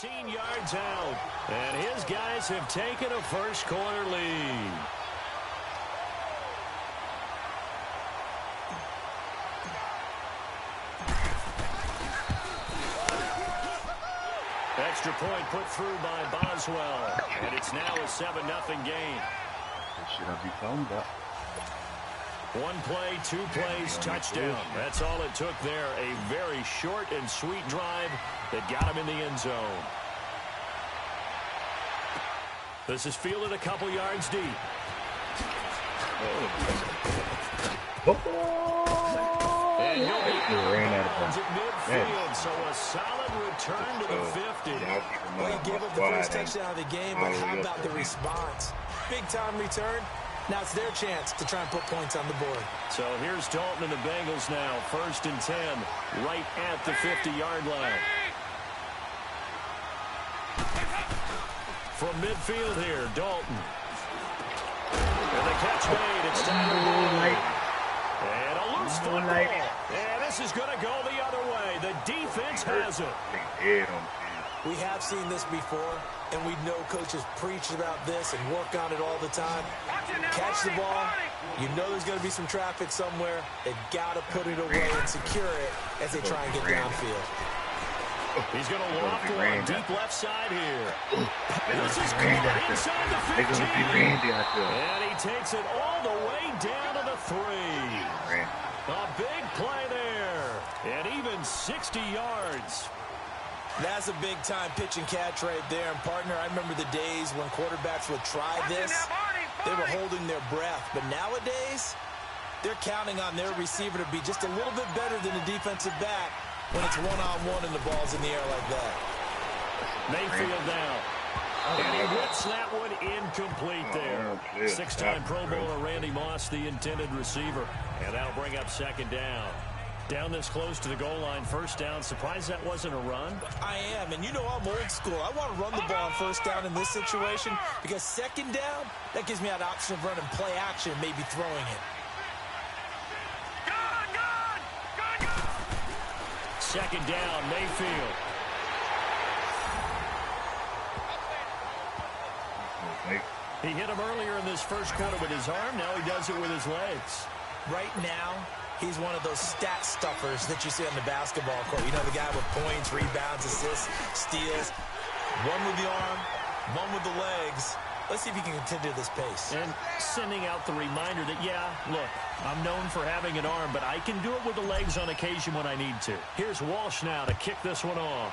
13 yards out, and his guys have taken a first-quarter lead. Extra point put through by Boswell, and it's now a 7-0 game. Should I be talking about? One play, 2 plays, touchdown. That's all it took there. A very short and sweet drive that got him in the end zone. This is fielded a couple yards deep. And he'll be out at midfield, so a solid return to the 50. Well, he gave up the first touchdown of the game, but how about the response? Big-time return. Now it's their chance to try and put points on the board. So here's Dalton and the Bengals now. 1st and 10, right at the 50-yard line. From midfield here, Dalton. And the catch made. It's time to go. And a loose football. And this is going to go the other way. The defense has it. We have seen this before, and we know coaches preach about this and work on it all the time. Catch the ball. You know there's going to be some traffic somewhere. They've got to put it away and secure it as they try and get downfield. He's going to loft one deep left side here. This is caught inside the 15. And he takes it all the way down to the 3. A big play there. And even 60 yards. That's a big-time pitch and catch right there. And, partner, I remember the days when quarterbacks would try this. They were holding their breath. But nowadays, they're counting on their receiver to be just a little bit better than the defensive back when it's one-on-one and the ball's in the air like that. Mayfield now. And he whips that one incomplete there. 6-time Pro Bowler Randy Moss, the intended receiver. And that'll bring up 2nd down. Down this close to the goal line, 1st down. Surprised that wasn't a run? I am, and you know I'm old school. I want to run the ball on 1st down in this situation because 2nd down, that gives me that option of running play action, maybe throwing it. 2nd down, Mayfield. He hit him earlier in this 1st quarter with his arm. Now he does it with his legs. Right now, he's one of those stat stuffers that you see on the basketball court. You know, the guy with points, rebounds, assists, steals. One with the arm, one with the legs. Let's see if he can continue this pace. And sending out the reminder that, yeah, look, I'm known for having an arm, but I can do it with the legs on occasion when I need to. Here's Walsh now to kick this one off.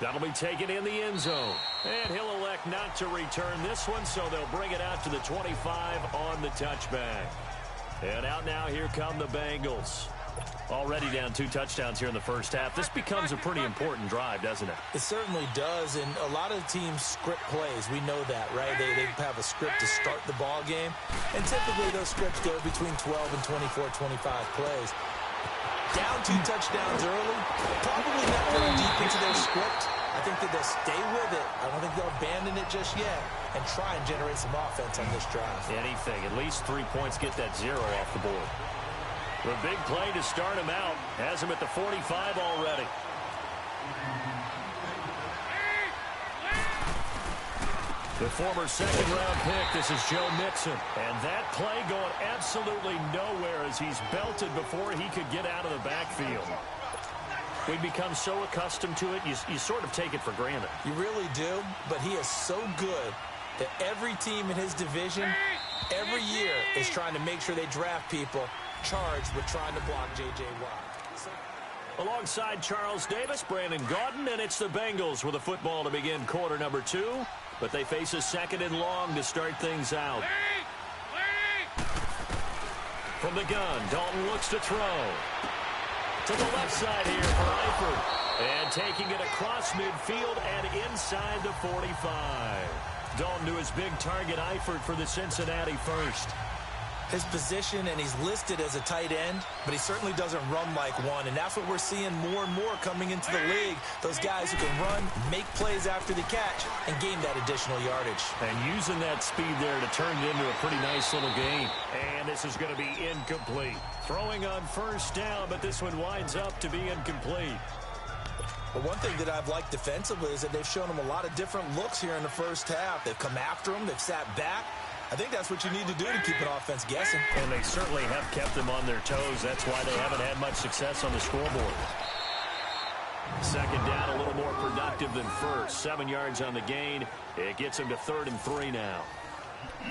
That'll be taken in the end zone. And he'll elect not to return this one, so they'll bring it out to the 25 on the touchback. And out now, here come the Bengals. Already down 2 touchdowns here in the 1st half. This becomes a pretty important drive, doesn't it? It certainly does, and a lot of teams script plays. We know that, right? They have a script to start the ball game, and typically those scripts go between 12 and 24, 25 plays. Down 2 touchdowns early, probably not going deep into their script. I think that they'll stay with it. I don't think they'll abandon it just yet and try and generate some offense on this drive. Anything. At least 3 points, get that 0 off the board. The big play to start him out. Has him at the 45 already. The former 2nd-round pick, this is Joe Mixon. And that play going absolutely nowhere as he's belted before he could get out of the backfield. We become so accustomed to it, you sort of take it for granted. You really do, but he is so good that every team in his division, every year, is trying to make sure they draft people charged with trying to block J.J. Watt. Alongside Charles Davis, Brandon Gaudin, and it's the Bengals with a football to begin quarter number 2. But they face a 2nd and long to start things out. From the gun, Dalton looks to throw. To the left side here for Eifert. And taking it across midfield and inside the 45. Dalton to his big target, Eifert, for the Cincinnati first. His position, and he's listed as a tight end, but he certainly doesn't run like one, and that's what we're seeing more and more coming into the league. Those guys who can run, make plays after the catch, and gain that additional yardage. And using that speed there to turn it into a pretty nice little game. And this is going to be incomplete. Throwing on 1st down, but this one winds up to be incomplete. Well, one thing that I've liked defensively is that they've shown them a lot of different looks here in the first half. They've come after them. They've sat back. I think that's what you need to do to keep an offense guessing. And they certainly have kept them on their toes. That's why they haven't had much success on the scoreboard. Second down, a little more productive than first. 7 yards on the gain. It gets them to 3rd and 3 now.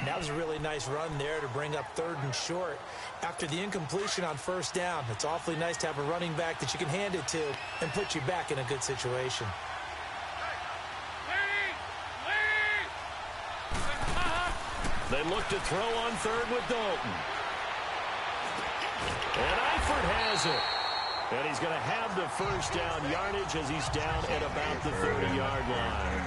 That was a really nice run there to bring up 3rd and short. After the incompletion on first down, it's awfully nice to have a running back that you can hand it to and put you back in a good situation. They look to throw on 3rd with Dalton. And Eifert has it. And he's going to have the first down yardage as he's down at about the 30-yard line.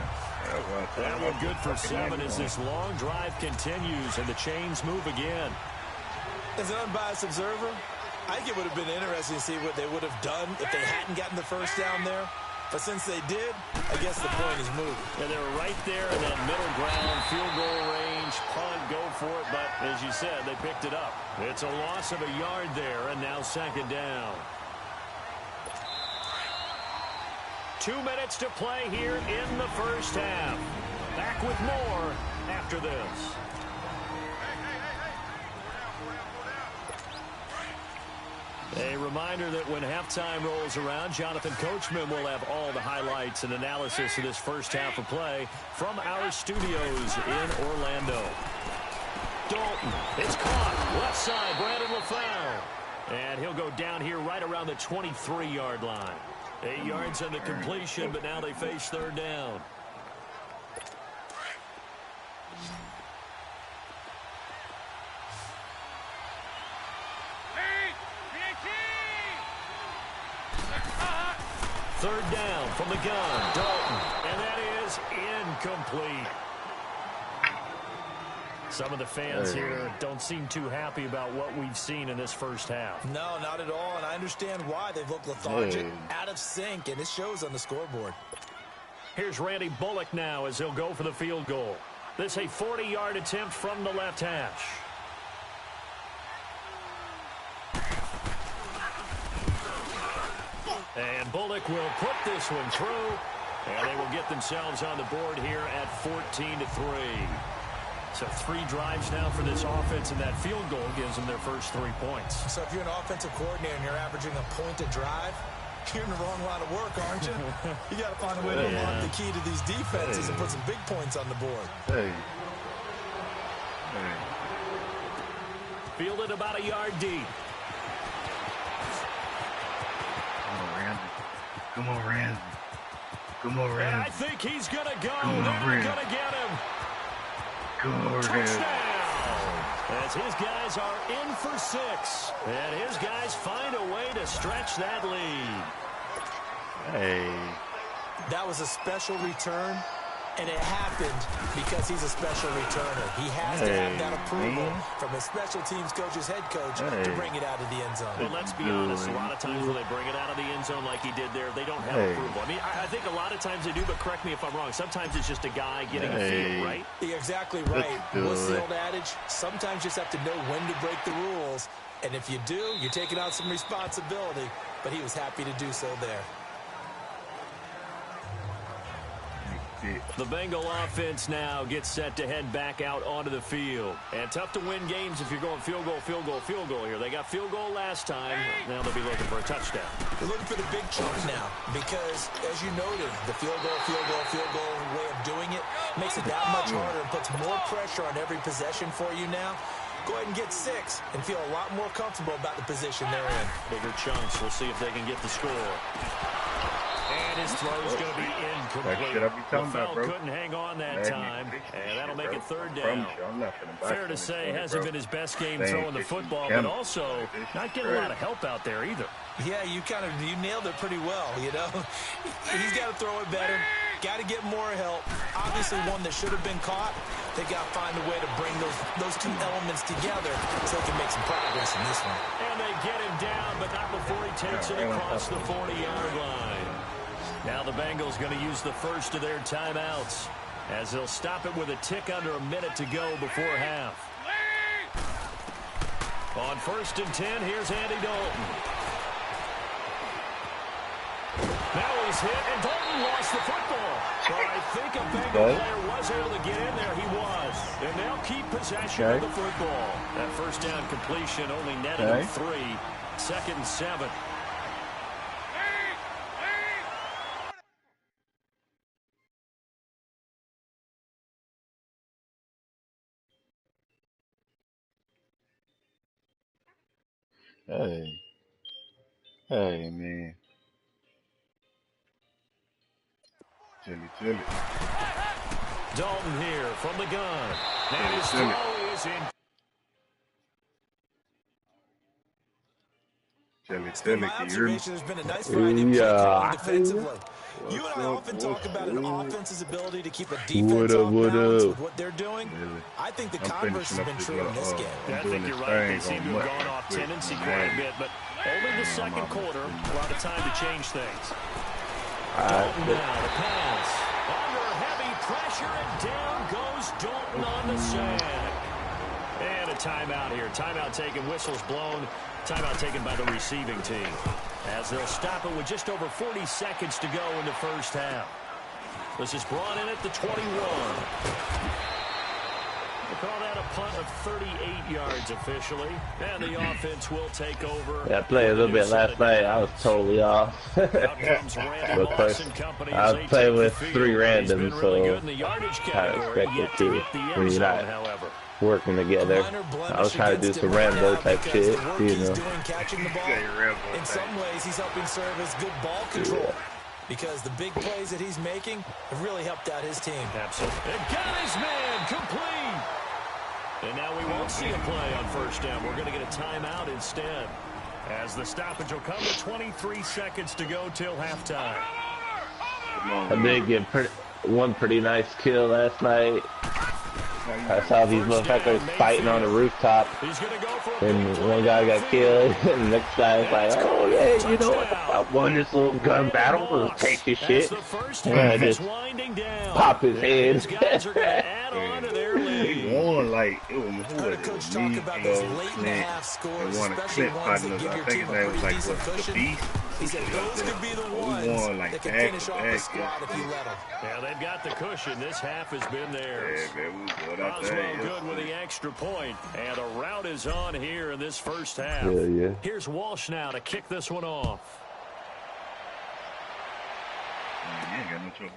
That one good for 7 as this long drive continues and the chains move again. As an unbiased observer, I think it would have been interesting to see what they would have done if they hadn't gotten the first down there. But since they did, I guess the point is moved. And they're right there in that middle ground, field goal range, punt, go for it. But as you said, they picked it up. It's a loss of a yard there, and now 2nd down. 2 minutes to play here in the first half. Back with more after this. A reminder that when halftime rolls around, Jonathan Coachman will have all the highlights and analysis of this first half of play from our studios in Orlando. Dalton, it's caught. Left side, Brandon LaFleur. And he'll go down here right around the 23-yard line. 8 yards on the completion, but now they face 3rd down. Third down from the gun, Dalton, and that is incomplete. Some of the fans here don't seem too happy about what we've seen in this first half. No, not at all, and I understand why. They've looked lethargic, out of sync, and it shows on the scoreboard. Here's Randy Bullock now as he'll go for the field goal. This a 40-yard attempt from the left hash. And Bullock will put this one through, and they will get themselves on the board here at 14-3. So 3 drives now for this offense, and that field goal gives them their first 3 points. So if you're an offensive coordinator and you're averaging a point a drive, you're in the wrong line of work, aren't you? You got to find a way to unlock the key to these defenses and put some big points on the board. Fielded about a yard deep. Come on, Randy. Come on, Randy. And I think he's going to go. They're going to get him. Touchdown! As his guys are in for 6. And his guys find a way to stretch that lead. That was a special return, and it happened because he's a special returner. He has to have that approval from his special teams coach's head coach to bring it out of the end zone. But let's be honest, a lot of times when they bring it out of the end zone like he did there, they don't have approval. I mean, I think a lot of times they do, but correct me if I'm wrong. Sometimes it's just a guy getting a feel, right? You're exactly right. What's the old adage? Sometimes you just have to know when to break the rules, and if you do, you're taking out some responsibility, but he was happy to do so there. The Bengal offense now gets set to head back out onto the field. And tough to win games if you're going field goal, field goal, field goal here. They got field goal last time. Now they'll be looking for a touchdown. They're looking for the big chunk now because, as you noted, the field goal way of doing it makes it that much harder and puts more pressure on every possession for you now. Go ahead and get 6 and feel a lot more comfortable about the position they're in. Bigger chunks. We'll see if they can get the score. And his throw's going to be incomplete. LaFleur couldn't hang on that time, and that'll make it 3rd down. Fair to say, hasn't been his best game throwing the football, but also not getting a lot of help out there either. Yeah, you nailed it pretty well, you know. He's got to throw it better. Got to get more help. Obviously one that should have been caught. They got to find a way to bring those 2 elements together so they can make some progress in this one. And they get him down, but not before he takes it across the 40-yard line. Now the Bengals going to use the first of their timeouts as they'll stop it with a tick under a minute to go before half. On 1st and 10, here's Andy Dalton. Now he's hit, and Dalton lost the football. Well, I think a Bengal player was able to get in there. He was. And they'll keep possession of the football. That first down completion only netted him 3. 2nd and 7. Hey, man. Chilly. Dalton here from the gun. And his throw is in. Chilly, my observation has been a nice variety of play defensively. You and I often talk about an offense's ability to keep a defense off balance with what they're doing. I think the converse has been true in this game. I think you're right. They seem to have gone off tendency quite a bit, but only the second quarter, a lot of time to change things. Dalton now, the pass. Under heavy pressure, and down goes Dalton on the sack. And a timeout here. Timeout taken, whistles blown. Timeout taken by the receiving team, as they'll stop it with just over 40 seconds to go in the first half. This is brought in at the 21. We'll call that a punt of 38 yards officially, and the offense will take over. Yeah, I played a little bit last night. I was totally off. But first, I was playing with 3 randoms, so I expected to. When you're not working together, I was trying to do some Rambo type shit, you know. In some ways, he's helping serve as good ball control. Because the big plays that he's making have really helped out his team. Absolutely. And got his man complete. And now we won't see a play on first down. We're going to get a timeout instead, as the stoppage will come with 23 seconds to go till halftime. I did get one pretty nice kill last night. I saw these motherfuckers fighting on the rooftop, and one guy got killed, and the next guy's like, oh yeah, you know what, I won this little gun battle, we'll take this shit, and I just pop his head. He won, like, it was Coach talk about those late in the half scores, especially ones that give your team a pretty decent cushion. He said those could be the ones that can finish off the squad if you let them. Yeah, they've got the cushion. This half has been theirs. Oswald good with the extra point, and the route is on here in this first half. Here's Walsh now to kick this one off.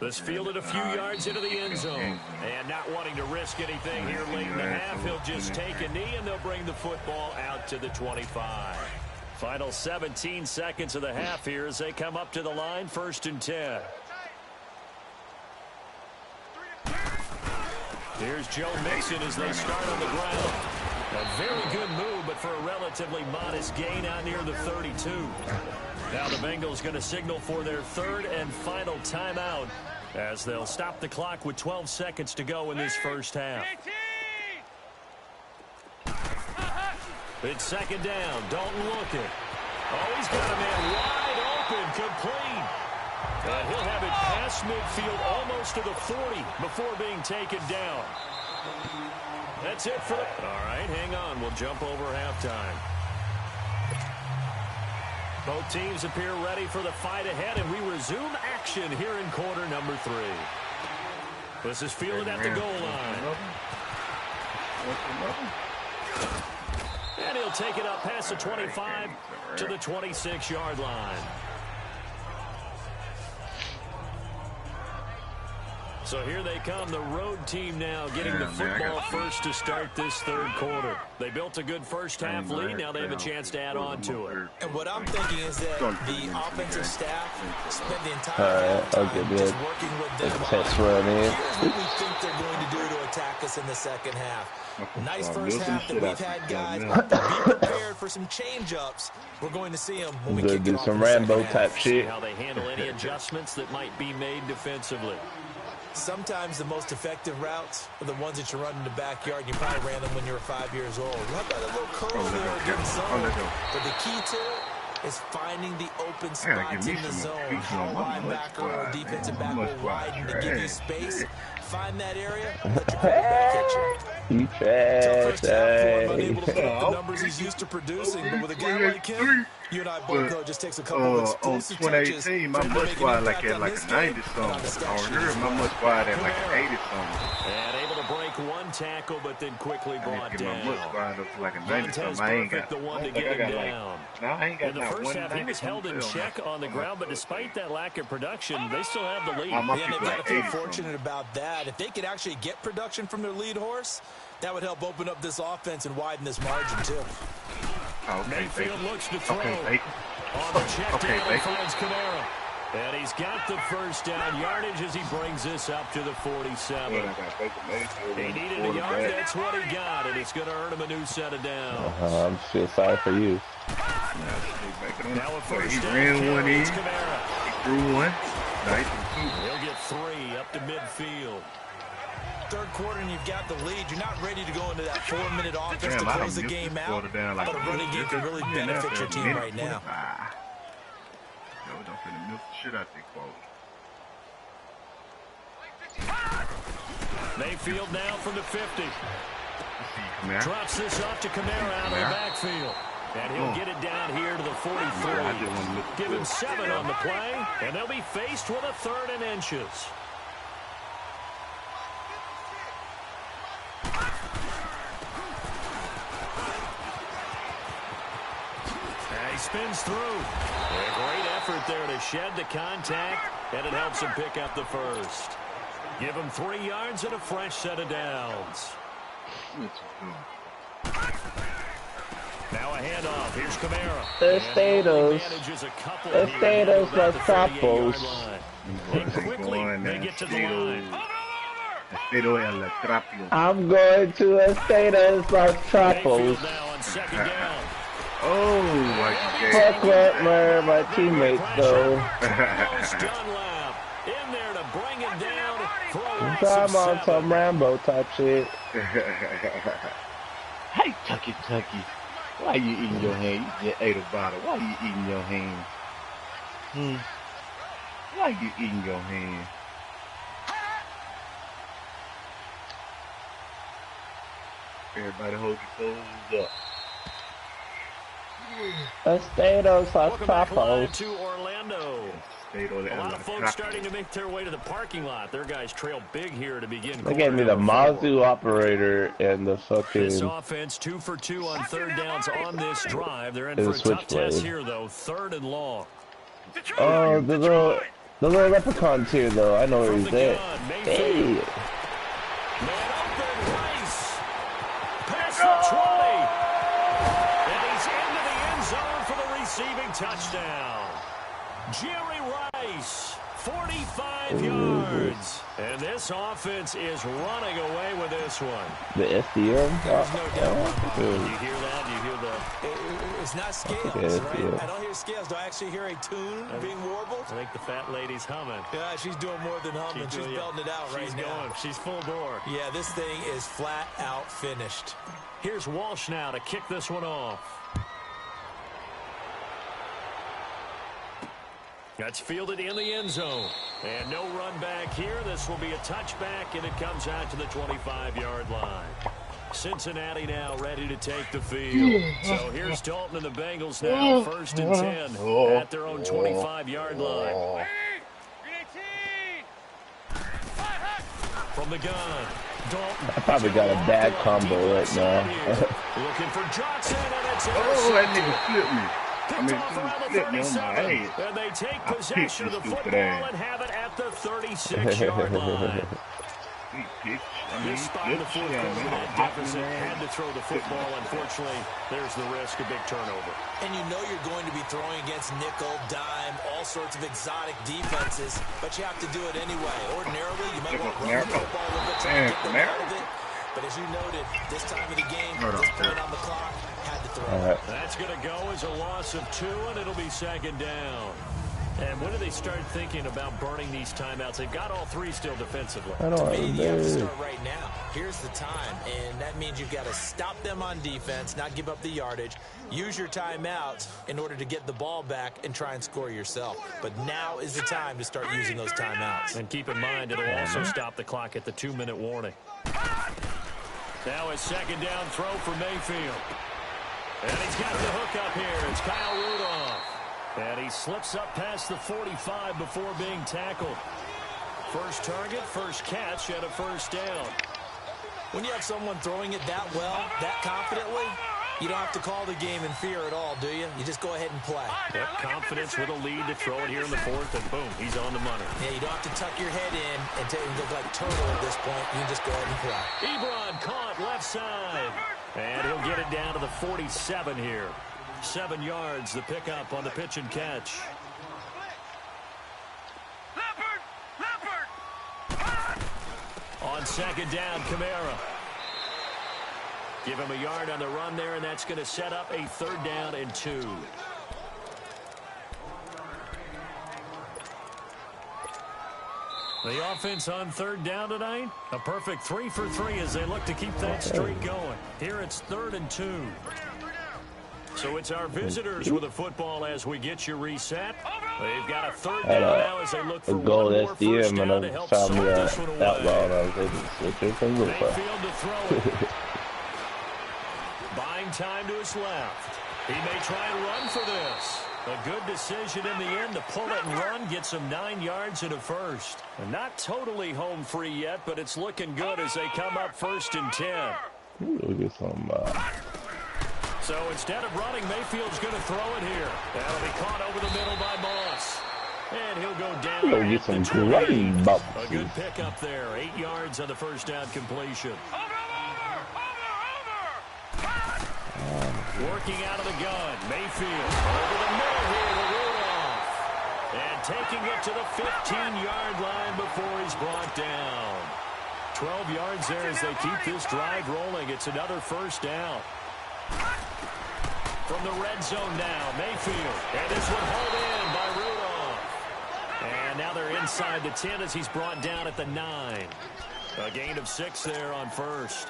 This fielded a few yards into the end zone, and not wanting to risk anything here late in the half, he'll just take a knee, and they'll bring the football out to the 25. Final 17 seconds of the half here as they come up to the line, 1st and 10. Here's Joe Mixon as they start on the ground. A very good move, but for a relatively modest gain out near the 32. Now the Bengals going to signal for their 3rd and final timeout, as they'll stop the clock with 12 seconds to go in this first half. It's 2nd down. Dalton looking. Oh, he's got a man wide open, complete. And he'll have it past midfield almost to the 40 before being taken down. That's it for the... All right, hang on. We'll jump over halftime. Both teams appear ready for the fight ahead, and we resume action here in quarter number 3. This is fielded at the goal line. And he'll take it up past the 25 to the 26-yard line. So here they come, the road team now getting the football first to start this 3rd quarter. They built a good first half lead. Now they have a chance to add on to it. And what I'm thinking is that the offensive staff spent the entire time just working with them on here's what we think they're going to do to attack us in the second half. Nice first half that we've had, guys. Be prepared for some change-ups. We're going to see them when we kick it off. Some Rambo type shit. How they handle any adjustments that might be made defensively. Sometimes the most effective routes are the ones that you run in the backyard. You probably ran them when you were 5 years old. How about a little curl there against zone? But the key to it is finding the open spots in the zone. How a linebacker or a defensive back will widen to give you space. Find that area, let your quarterback hit You trash, unable to put up the numbers he's used to producing, but with a guy like him, you and I both know it just takes a couple of explosive on 2018, my must squad like at like a 90 something. I heard my must squad at like an 80 something. And able to break one tackle, but then quickly brought down. My must squad up to like a 90 something. I ain't got the one to get him down. I ain't got in the first half, he was held in check on the ground, but despite that lack of production, they still have the lead. And they've got to feel fortunate about that. If they could actually get production from their lead horse, that would help open up this offense and widen this margin, too. Mayfield looks to throw. On the check down, he finds Kamara. And he's got the first down yardage as he brings this up to the 47. He needed a yard, that's what he got, and it's going to earn him a new set of downs. I'm still sorry for you. Now a first he down, ran one in, he Kamara. threw one. Nice. He'll get 3 up to midfield. Third quarter and you've got the lead. You're not ready to go into that 4-minute offense to close the game out, but a running game can really benefit your team right now. Yo, don't finna milk the shit out there, quote. Mayfield now from the 50. Drops this off to Kamara out of the backfield. And he'll get it down here to the 43. Give him 7 on the play, and they'll be faced with a 3rd and inches. And he spins through. A great effort there to shed the contact, and it helps him pick up the first. Give him 3 yards and a fresh set of downs. Now a handoff. Here's Kamara. Estados Los Capos. Quickly, they get to the line. I'm going to Estados Los Capos. Now on 2nd down. Fuck what my teammates though. Dunlap in there to bring him down. I'm on some Rambo type shit. Hey, Tucky. Why you eating your hand? You just ate a bottle. Why you eating your hand? Why you eating your hand? Everybody hold your toes up. Estados Los Capos. To Orlando. A lot of folks starting to make their way to the parking lot. Their guys trail big here to begin. They gave me the Mazu operator and the fucking. This offense 2 for 2 on 3rd downs on this drive. They're in for a tough test here, though. 3rd and long. Oh, the little leprechaun's here, though. I know where he's at. Hey. Man open, Rice. Past the 20. And he's into the end zone for the receiving touchdown. Jerry Rice, 45 yards. And this offense is running away with this one. The SDM? There's no doubt. You hear that? You hear the... It's not scales, right? I don't hear scales. Do I actually hear a tune being warbled? I think the fat lady's humming. Yeah, she's doing more than humming. She's belting it out right now. She's full bore. Yeah, this thing is flat out finished. Here's Walsh now to kick this one off. That's fielded in the end zone. And no run back here. This will be a touchback, and it comes out to the 25-yard line. Cincinnati now ready to take the field. So here's Dalton and the Bengals now, 1st and 10 at their own 25-yard line. From the gun, Dalton. I probably got a bad combo right now. Looking for Johnson, and it's that nigga flipped me. And they take possession of the football and have it at the 36-yard line. Despite the fourth quarter deficit, had to throw the football. Unfortunately, there's the risk of big turnover. And you know you're going to be throwing against nickel, dime, all sorts of exotic defenses, but you have to do it anyway. Ordinarily, you might want to run the football a little bit to get them out of it. But as you noted, this time of the game, this point on the clock, had to throw. That's going to go as a loss of 2, and it'll be 2nd down. And when do they start thinking about burning these timeouts? They've got all 3 still defensively. To me, you have to start right now. Here's the time, and that means you've got to stop them on defense, not give up the yardage, use your timeouts in order to get the ball back and try and score yourself. But now is the time to start using those timeouts. And keep in mind, it'll also stop the clock at the 2-minute warning. Now a second down throw for Mayfield. And he's got the hook up here. It's Kyle Rudolph. And he slips up past the 45 before being tackled. First target, first catch, and a first down. When you have someone throwing it that well, that confidently, you don't have to call the game in fear at all, do you? You just go ahead and play. Yep, confidence with a lead to throw it here in the fourth, and boom, he's on the money. Yeah, you don't have to tuck your head in and look like turtle at this point. You can just go ahead and play. Ebron caught left side. And he'll get it down to the 47 here. 7 yards, the pickup on the pitch and catch. On second down, Kamara. Give him a yard on the run there, and that's going to set up a 3rd down and 2. The offense on 3rd down tonight, a perfect 3 for 3 as they look to keep that streak going. Here it's 3rd and 2. So it's our visitors with a football as we get you reset. They've got a 3rd down now as they look for goal one more first down to help sort this one away. Mayfield to throw it. Buying time to his left. He may try and run for this. A good decision in the end to pull it and run, gets him 9 yards and a first. And not totally home free yet, but it's looking good as they come up 1st and 10. We'll get some, So instead of running, Mayfield's going to throw it here. That'll be caught over the middle by Moss. And he'll go down. We'll get some great bounces. A good pickup there. 8 yards on the first down completion. Working out of the gun. Mayfield over the middle here to Rudolph. And taking it to the 15-yard line before he's brought down. 12 yards there as they keep this drive rolling. It's another first down. From the red zone now, Mayfield. And this one hauled in by Rudolph. And now they're inside the 10 as he's brought down at the 9. A gain of 6 there on first.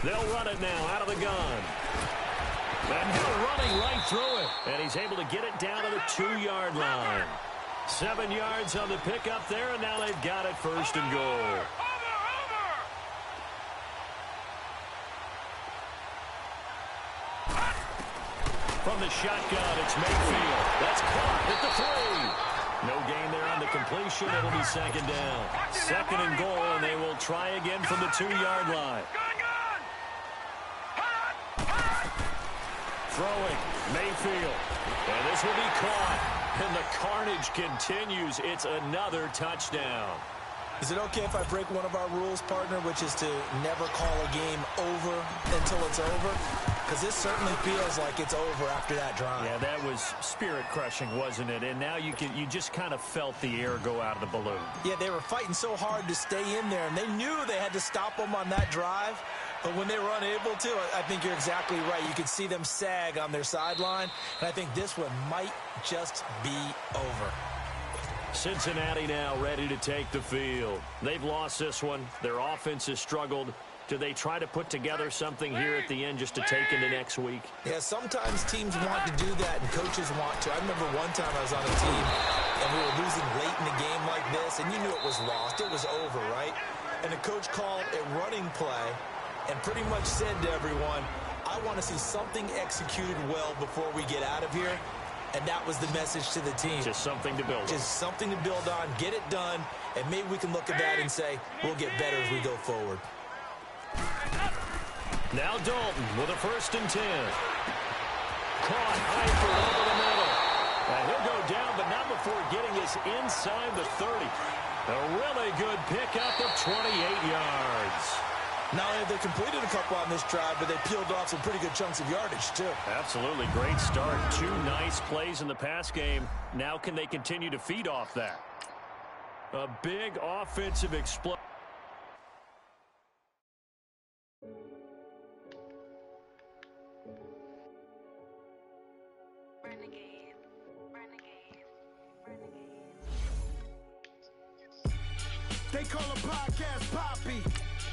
They'll run it now out of the gun. And he'll running right through it. And he's able to get it down to the 2-yard line. 7 yards on the pickup there, and now they've got it 1st and goal. From the shotgun, it's Mayfield. That's caught at the 3. No gain there on the completion. It'll be 2nd down. 2nd and goal, and they will try again from the 2-yard line. Throwing, Mayfield. And this will be caught. And the carnage continues. It's another touchdown. Is it okay if I break one of our rules, partner, which is to never call a game over until it's over? Because this certainly feels like it's over after that drive. Yeah, that was spirit-crushing, wasn't it? And now you just kind of felt the air go out of the balloon. Yeah, they were fighting so hard to stay in there, and they knew they had to stop them on that drive. But when they were unable to, I think you're exactly right. You could see them sag on their sideline, and I think this one might just be over. Cincinnati now ready to take the field. They've lost this one. Their offense has struggled. Do they try to put together something here at the end just to take into next week? Yeah, sometimes teams want to do that, and coaches want to. I remember one time I was on a team, and we were losing late in a game like this, and you knew it was lost. It was over, right? And the coach called a running play and pretty much said to everyone, I want to see something executed well before we get out of here. And that was the message to the team. Just something to build on. Just something to build on, get it done, and maybe we can look at that and say, we'll get better as we go forward. Now Dalton with a 1st and 10. Caught high for over the middle. And he'll go down, but not before getting us inside the 30. A really good pickup of 28 yards. Not only have they completed a couple on this drive, but they peeled off some pretty good chunks of yardage, too. Absolutely. Great start. 2 nice plays in the pass game. Now can they continue to feed off that? A big offensive explosion. They call a podcast Poppy.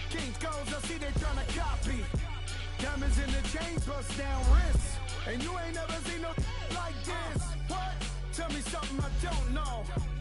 Kings goes, I see they tryna copy. Diamonds in the chains, bust down wrists. And you ain't never seen no like this. What? Tell me something I don't know.